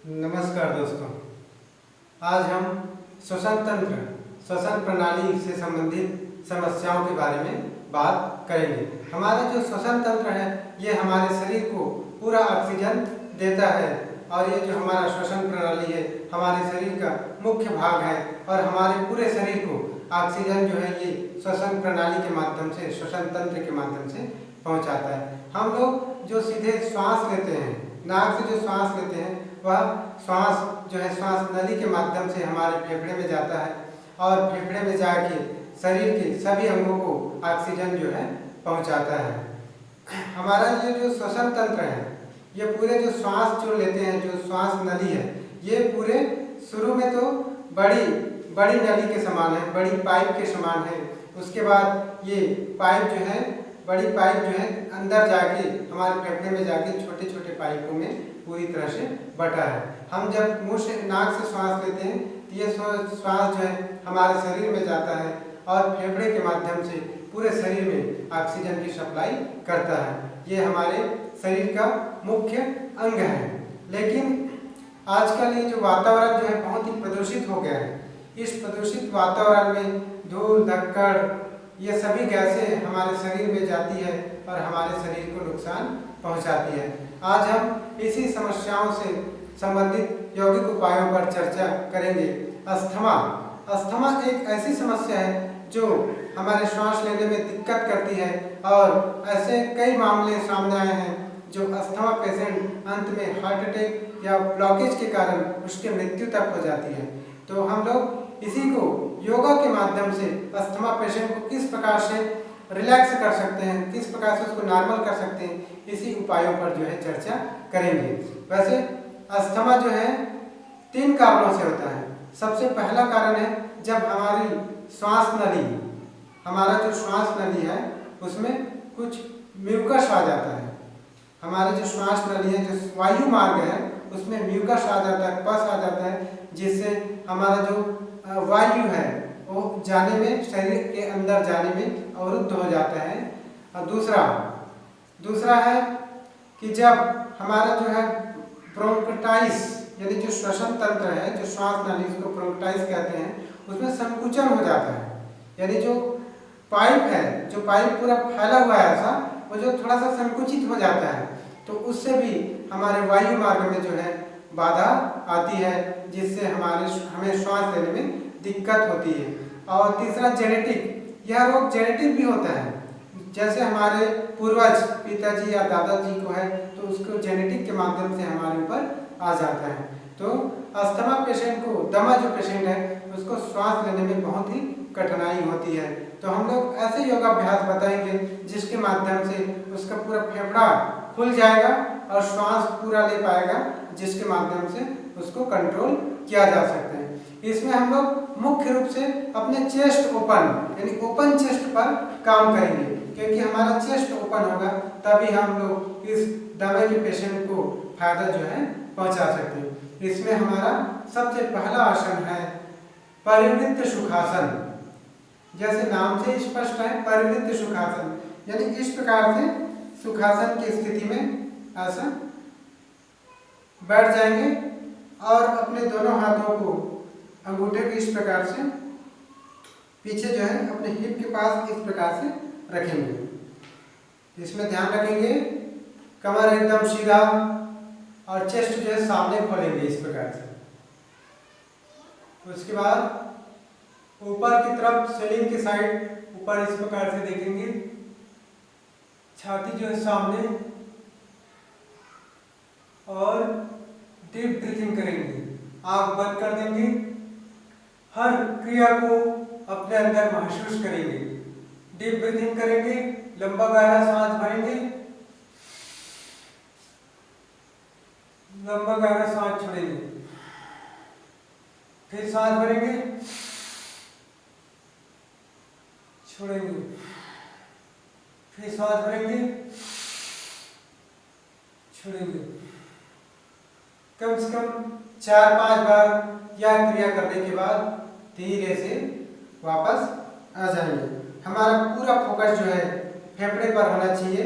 नमस्कार दोस्तों। आज हम श्वसन तंत्र, श्वसन प्रणाली से संबंधित समस्याओं के बारे में बात करेंगे। हमारा जो श्वसन तंत्र है ये हमारे शरीर को पूरा ऑक्सीजन देता है और ये जो हमारा श्वसन प्रणाली है हमारे शरीर का मुख्य भाग है और हमारे पूरे शरीर को ऑक्सीजन जो है ये श्वसन प्रणाली के माध्यम से, श्वसन तंत्र के माध्यम से पहुंचाता है। हम लोग जो सीधे श्वास लेते हैं, नाक से जो श्वास लेते हैं वह श्वास जो है श्वास नली के माध्यम से हमारे फेफड़े में जाता है और फेफड़े में जाके शरीर के सभी अंगों को ऑक्सीजन जो है पहुंचाता है। हमारा ये जो श्वसन तंत्र है ये पूरे जो श्वास जो लेते हैं, जो श्वास नली है, ये पूरे शुरू में तो बड़ी नली के समान है, बड़ी पाइप के समान है। उसके बाद ये पाइप जो है, बड़ी पाइप जो है अंदर जाके हमारे फेफड़े में जाके छोटे छोटे पाइपों में पूरी तरह से बटा है। हम जब मुंह से, नाक से श्वास लेते हैं तो ये श्वास जो है हमारे शरीर में जाता है और फेफड़े के माध्यम से पूरे शरीर में ऑक्सीजन की सप्लाई करता है। ये हमारे शरीर का मुख्य अंग है। लेकिन आजकल ये जो वातावरण जो है बहुत ही प्रदूषित हो गया है। इस प्रदूषित वातावरण में धूल, धक्कड़, ये सभी गैसें हमारे शरीर में जाती है और हमारे शरीर को नुकसान पहुंचाती है। आज हम इसी समस्याओं से संबंधित यौगिक उपायों पर चर्चा करेंगे। अस्थमा एक ऐसी समस्या है जो हमारे सांस लेने में दिक्कत करती है और ऐसे कई मामले सामने आए हैं जो अस्थमा पेशेंट अंत में हार्ट अटैक या ब्लॉकेज के कारण उसकी मृत्यु तक हो जाती है। तो हम लोग इसी को योगा के माध्यम से अस्थमा पेशेंट को किस प्रकार से रिलैक्स कर सकते हैं, किस प्रकार से उसको नॉर्मल कर सकते हैं, इसी उपायों पर जो है चर्चा करेंगे। वैसे अस्थमा जो है 3 कारणों से होता है। सबसे पहला कारण है जब हमारी श्वास नली, हमारा जो श्वास नली है उसमें कुछ म्यूकस आ जाता है। हमारी जो श्वास नली है, जो वायु मार्ग है, उसमें म्यूकस आ जाता है, पस आ जाता है, जिससे हमारा जो वायु है वो जाने में, शरीर के अंदर जाने में अवरुद्ध हो जाता है। और दूसरा है कि जब हमारा जो है ब्रोंकाइटिस, यानी जो श्वसन तंत्र है, जो श्वास नली, उसको ब्रोंकाइटिस कहते हैं, उसमें संकुचन हो जाता है। यानी जो पाइप है, जो पाइप पूरा फैला हुआ है ऐसा, वो जो थोड़ा सा संकुचित हो जाता है, तो उससे भी हमारे वायु मार्ग में जो है बाधा आती है, जिससे हमें श्वास लेने में दिक्कत होती है। और तीसरा जेनेटिक, यह रोग जेनेटिक भी होता है। जैसे हमारे पूर्वज, पिताजी या दादाजी को है तो उसको जेनेटिक के माध्यम से हमारे ऊपर आ जाता है। तो अस्थमा पेशेंट को, दमा जो पेशेंट है, उसको श्वास लेने में बहुत ही कठिनाई होती है। तो हम लोग ऐसे योगाभ्यास बताएंगे जिसके माध्यम से उसका पूरा फेफड़ा खुल जाएगा और श्वास पूरा ले पाएगा, जिसके माध्यम से उसको कंट्रोल किया जा सकता है। इसमें हम लोग मुख्य रूप से अपने चेस्ट ओपन, यानी ओपन चेस्ट पर काम करेंगे, क्योंकि हमारा चेस्ट ओपन होगा तभी हम लोग इस दमे के पेशेंट को फायदा जो है पहुंचा सकते हैं। इसमें हमारा सबसे पहला आसन है परिवृत्त सुखासन। जैसे नाम से स्पष्ट है, परिवृत्त सुखासन, यानी इस प्रकार से सुखासन की स्थिति में ऐसा बैठ जाएंगे और अपने दोनों हाथों को, अंगूठे को इस प्रकार से पीछे जो है अपने हिप के पास इस प्रकार से रखेंगे। इसमें ध्यान रखेंगे कमर एकदम सीधा और चेस्ट जो है सामने खोलेंगे इस प्रकार से। उसके बाद ऊपर की तरफ सीलिंग की साइड ऊपर इस प्रकार से देखेंगे, छाती जो है सामने, और डीप ब्रीथिंग करेंगे, आंख बंद कर देंगे, हर क्रिया को अपने अंदर महसूस करेंगे। डीप ब्रीथिंग करेंगे, लंबा गहरा सांस भरेंगे, लंबा गहरा सांस छोड़ेंगे, फिर सांस भरेंगे, छोड़ेंगे, फिर सांस भरेंगे, छोड़ेंगे। कम से कम 4-5 बार यह क्रिया करने के बाद धीरे से वापस आ जाएंगे। हमारा पूरा फोकस जो है फेफड़े पर होना चाहिए।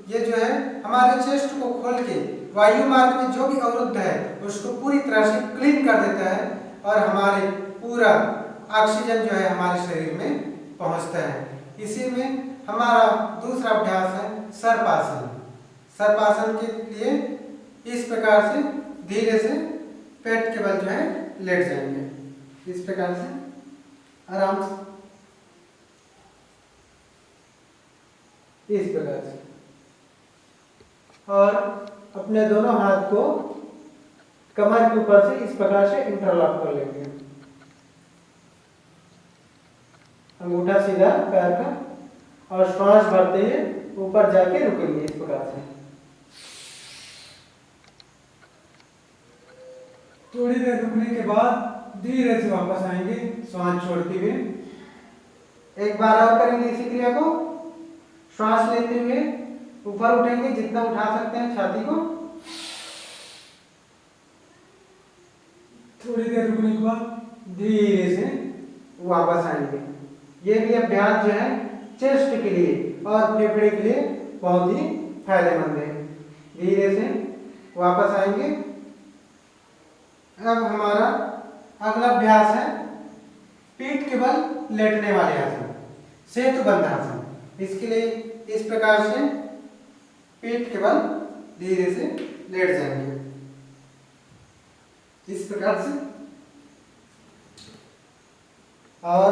ये जो है हमारे चेस्ट को खोल के वायु मार्ग में जो भी अवरुद्ध है उसको पूरी तरह से क्लीन कर देता है और हमारे पूरा ऑक्सीजन जो है हमारे शरीर में पहुंचता है। इसी में हमारा दूसरा अभ्यास है सर्पासन। सर्पासन के लिए इस प्रकार से धीरे से पेट के बल जो है लेट जाएंगे, इस प्रकार से आराम से, इस प्रकार से, और अपने दोनों हाथ को कमर के ऊपर से इस प्रकार से इंटरलॉक कर लेंगे। अंगूठा सीधा पैर का और श्वास भरते हुए ऊपर जाके रुकेंगे इस प्रकार से। थोड़ी देर रुकने के बाद धीरे से वापस आएंगे श्वास छोड़ते हुए। एक बार और करेंगे इसी क्रिया को। श्वास लेते हुए ऊपर उठेंगे, जितना उठा सकते हैं छाती को। थोड़ी देर रुकने के बाद धीरे से वापस आएंगे। ये भी अभ्यास जो है चेस्ट के लिए और फेफड़े के लिए बहुत ही फायदेमंद है। धीरे से वापस आएंगे। अब हमारा अगला अभ्यास है पीठ के बल लेटने वाले आसन, सेतुबंध आसन। इसके लिए इस प्रकार से पीठ के बल धीरे से लेट जाएंगे, इस प्रकार से, और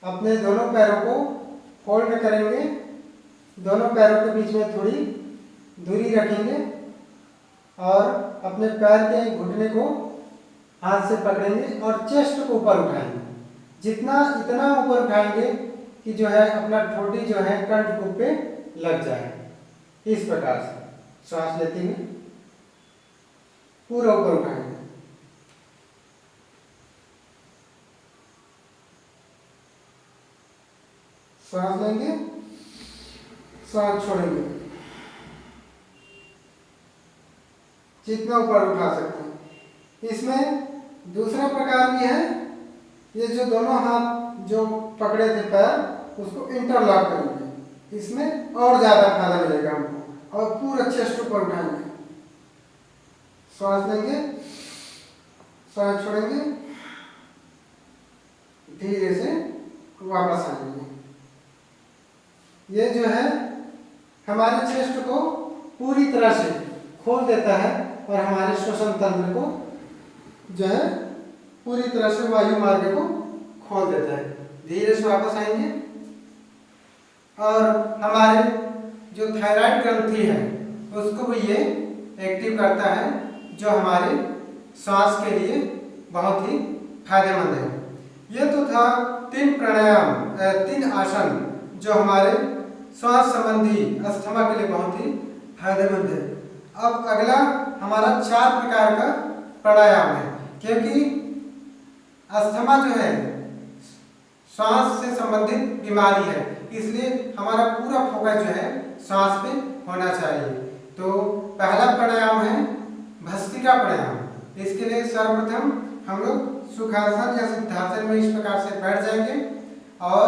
अपने दोनों पैरों को फोल्ड करेंगे। दोनों पैरों के बीच में थोड़ी दूरी रखेंगे और अपने पैर के घुटने को हाथ से पकड़ेंगे और चेस्ट को ऊपर उठाएंगे। इतना ऊपर उठाएंगे कि जो है अपना ठोड़ी जो है कंठ पे लग जाए, इस प्रकार से श्वास लेते हुए पूरा ऊपर उठाएंगे। श्वास लेंगे, श्वास छोड़ेंगे, जितना ऊपर उठा सकते हैं। इसमें दूसरा प्रकार भी है, ये जो दोनों हाथ जो पकड़े थे पैर उसको इंटरलॉक करेंगे, इसमें और ज्यादा फायदा मिलेगा हमको, और पूरा चेस्ट ऊपर उठाएंगे। श्वास लेंगे, श्वास छोड़ेंगे, धीरे से वापस आएंगे। ये जो है हमारे चेस्ट को पूरी तरह से खोल देता है और हमारे श्वसन तंत्र को जो है पूरी तरह से वायु मार्ग को खोल देता है। धीरे से वापस आएंगे और हमारे जो थायराइड ग्रंथि है उसको भी ये एक्टिव करता है, जो हमारे श्वास के लिए बहुत ही फायदेमंद है। ये तो था 3 प्राणायाम, 3 आसन जो हमारे श्वास संबंधी अस्थमा के लिए बहुत ही फायदेमंद है। अब अगला हमारा 4 प्रकार का प्राणायाम है, क्योंकि अस्थमा जो है श्वास से संबंधित बीमारी है, इसलिए हमारा पूरा फोकस जो है श्वास पे होना चाहिए। तो पहला प्राणायाम है भस्त्रिका प्राणायाम। इसके लिए सर्वप्रथम हम लोग सुखासन या सिद्धासन में इस प्रकार से बैठ जाएंगे और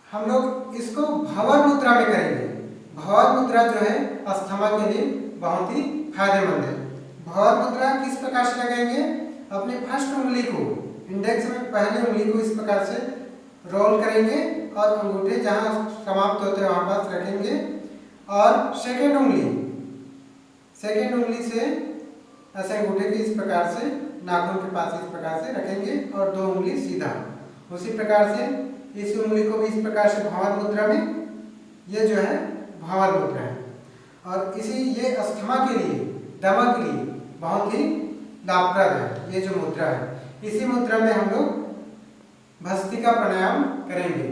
हम लोग इसको भंवर मुद्रा में करेंगे। भंवर मुद्रा जो है अस्थमा के लिए बहुत ही फायदेमंद है। भंवर मुद्रा किस प्रकार से लगाएंगे? अपनी फर्स्ट उंगली को, इंडेक्स में पहली उंगली को इस प्रकार से रोल करेंगे और अंगूठे जहां समाप्त होते हैं वहां पास रखेंगे, और सेकेंड उंगली से ऐसे अंगूठे के इस प्रकार से नाखून के पास इस प्रकार से रखेंगे और 2 उंगली सीधा। उसी प्रकार से इस उंगली को भी इस प्रकार से भंवर मुद्रा में, ये जो है भंवर मुद्रा है। और इसी ये अस्थमा के लिए, दमा के लिए बहुत ही लाभप्रद है ये जो मुद्रा है। इसी मुद्रा में हम लोग भस्त्रिका प्राणायाम करेंगे।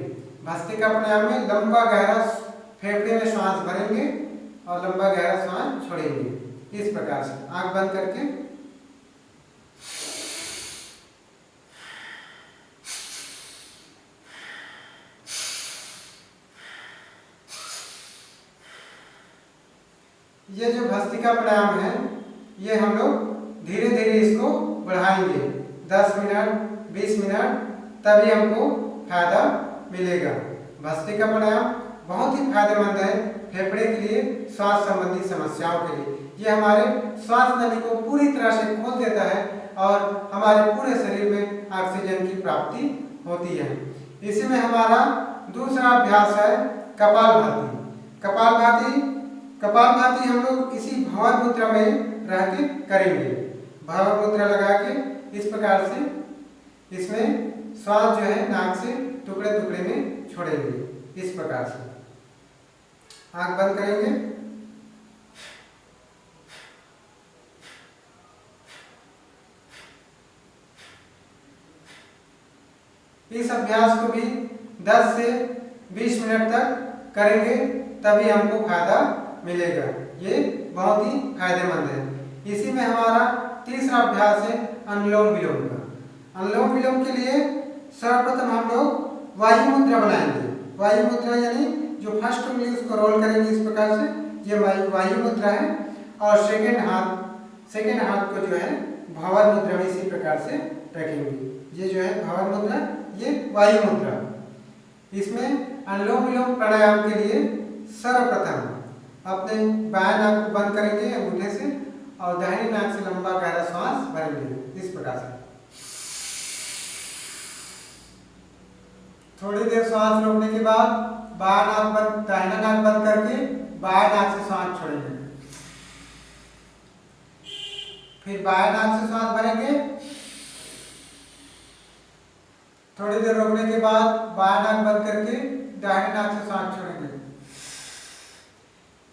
भस्त्रिका प्राणायाम में लंबा गहरा फेफड़े में श्वास भरेंगे और लंबा गहरा श्वास छोड़ेंगे, इस प्रकार से आंख बंद करके। ये जो भस्त्रिका प्राणायाम है ये हम लोग धीरे धीरे इसको बढ़ाएंगे, 10 मिनट 20 मिनट, तभी हमको फायदा मिलेगा। भस्त्रिका प्राणायाम बहुत ही फायदेमंद है फेफड़े के लिए, श्वास संबंधी समस्याओं के लिए। ये हमारे श्वास नली को पूरी तरह से खोल देता है और हमारे पूरे शरीर में ऑक्सीजन की प्राप्ति होती है। इसी में हमारा दूसरा अभ्यास है कपालभाति। कपालभाति हम लोग इसी भंवर मुद्रा में रह के करेंगे। भंवर मुद्रा लगा के इस प्रकार से इसमें श्वास जो है नाक से टुकड़े टुकड़े में छोड़ेंगे। इस प्रकार से आंख बंद करेंगे। इस अभ्यास को भी 10 से 20 मिनट तक करेंगे, तभी हमको फायदा मिलेगा। ये बहुत ही फायदेमंद है। इसी में हमारा तीसरा अभ्यास है अनुलोम विलोम का। अनुलोम विलोम के लिए सर्वप्रथम हम लोग वायु मुद्रा बनाएंगे। वायु मुद्रा यानी जो फर्स्ट उंगली उसको रोल करेंगे इस प्रकार से, ये वायु मुद्रा है। और सेकेंड हाथ को जो है भंवर मुद्रा में इसी प्रकार से रखेंगे। ये जो है भंवर मुद्रा, ये वायु मुद्रा। इसमें अनुलोम विलोम प्राणायाम के लिए सर्वप्रथम अपने बाएं नाक को बंद करेंगे अंगूठे से और दाहिने नाक से लंबा गहरा श्वास भरेंगे इस प्रकार से। थोड़ी देर श्वास रोकने के बाद दाहिना नाक बंद करके बाएं नाक से श्वास छोड़ेंगे। फिर बाएं नाक से श्वास भरेंगे। थोड़ी देर रोकने के बाद बाएं नाक बंद करके दाहिने नाक से श्वास छोड़ेंगे।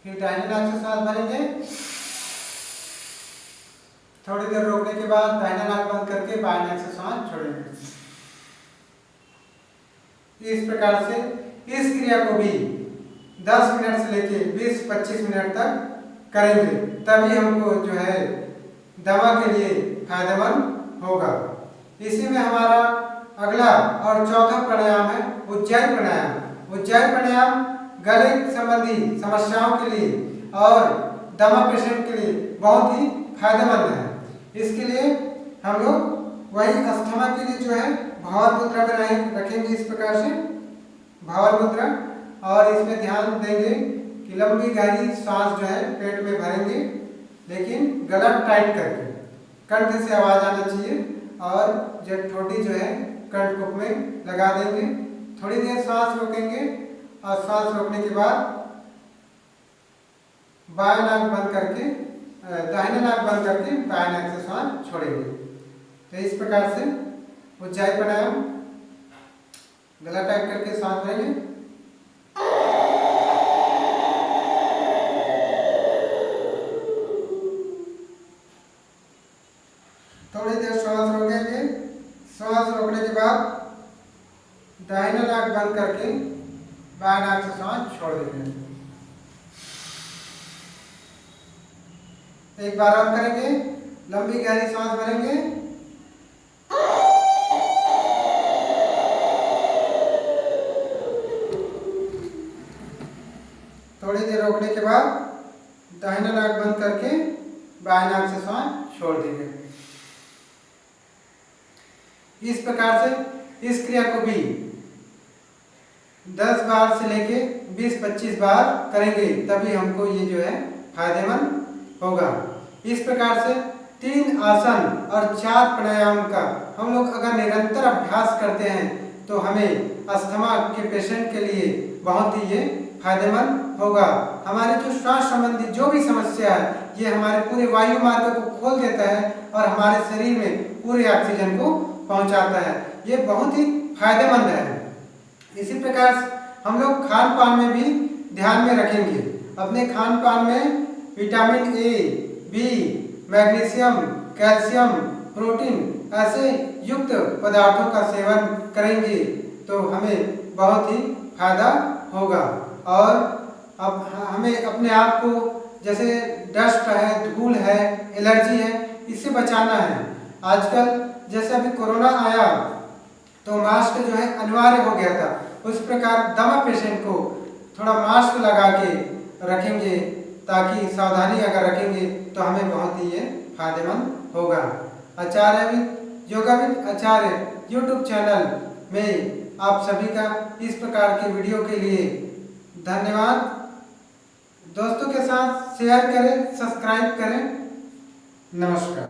फिर दाहिने नाक से श्वास भरेंगे। थोड़ी देर रोकने के बाद दाहिना नाक बंद करके बाएं नाक से श्वास छोड़ेंगे। इस प्रकार से इस क्रिया को भी 10 मिनट से लेके 20-25 मिनट तक करेंगे, तभी हमको जो है दमा के लिए फायदेमंद होगा। इसी में हमारा अगला और चौथा प्राणायाम है उज्जाई प्राणायाम। उज्जाई प्राणायाम गले संबंधी समस्याओं के लिए और दमा पेशेंट के लिए बहुत ही फायदेमंद है। इसके लिए हम लोग वही अस्थमा के लिए जो है भंवर मुद्रा में रखेंगे इस प्रकार से भंवर मुद्रा। और इसमें ध्यान देंगे कि लंबी गहरी सांस जो है पेट में भरेंगे, लेकिन गला टाइट करके, कंठ से आवाज आना चाहिए और जो ठोड़ी जो है कंठकुप में लगा देंगे। थोड़ी देर सांस रोकेंगे और सांस रोकने के बाद बाएं नाक बंद करके दाहिने नाक बंद करके बाएं नाक से सांस छोड़ेंगे। तो इस प्रकार से उज्जाई प्राणायाम गला टाइट करके सांस लेंगे। थोड़ी देर श्वास रोकेंगे। श्वास रोकने के बाद दाहिना नाक बंद करके बाएं नाक से सांस छोड़ देंगे। एक बार और करेंगे। लंबी गहरी सांस भरेंगे। थोड़ी देर रोकने के बाद दाहिना नाक बंद करके बाएं नाक से सांस छोड़ देंगे। इस प्रकार से इस क्रिया को भी 10 बार से लेके 20-25 बार करेंगे, तभी हमको ये जो है फायदेमंद होगा। इस प्रकार से 3 आसन और 4 प्राणायाम का हम लोग अगर निरंतर अभ्यास करते हैं तो हमें अस्थमा के पेशेंट के लिए बहुत ही ये फायदेमंद होगा। हमारे जो श्वास संबंधी जो भी समस्या है, ये हमारे पूरे वायु मार्ग को खोल देता है और हमारे शरीर में पूरे ऑक्सीजन को पहुंचाता है। ये बहुत ही फायदेमंद है। इसी प्रकार हम लोग खान पान में भी ध्यान में रखेंगे। अपने खान पान में vitamin A, B, magnesium, calcium, protein ऐसे युक्त पदार्थों का सेवन करेंगे तो हमें बहुत ही फायदा होगा। और अब हमें अपने आप को जैसे डस्ट है, धूल है, एलर्जी है, इससे बचाना है। आजकल जैसे अभी कोरोना आया तो मास्क जो है अनिवार्य हो गया था, उस प्रकार दमा पेशेंट को थोड़ा मास्क लगा के रखेंगे, ताकि सावधानी अगर रखेंगे तो हमें बहुत ही ये फायदेमंद होगा। आचार्यविद योगाविद आचार्य यूट्यूब चैनल में आप सभी का इस प्रकार के वीडियो के लिए धन्यवाद। दोस्तों के साथ शेयर करें, सब्सक्राइब करें। नमस्कार।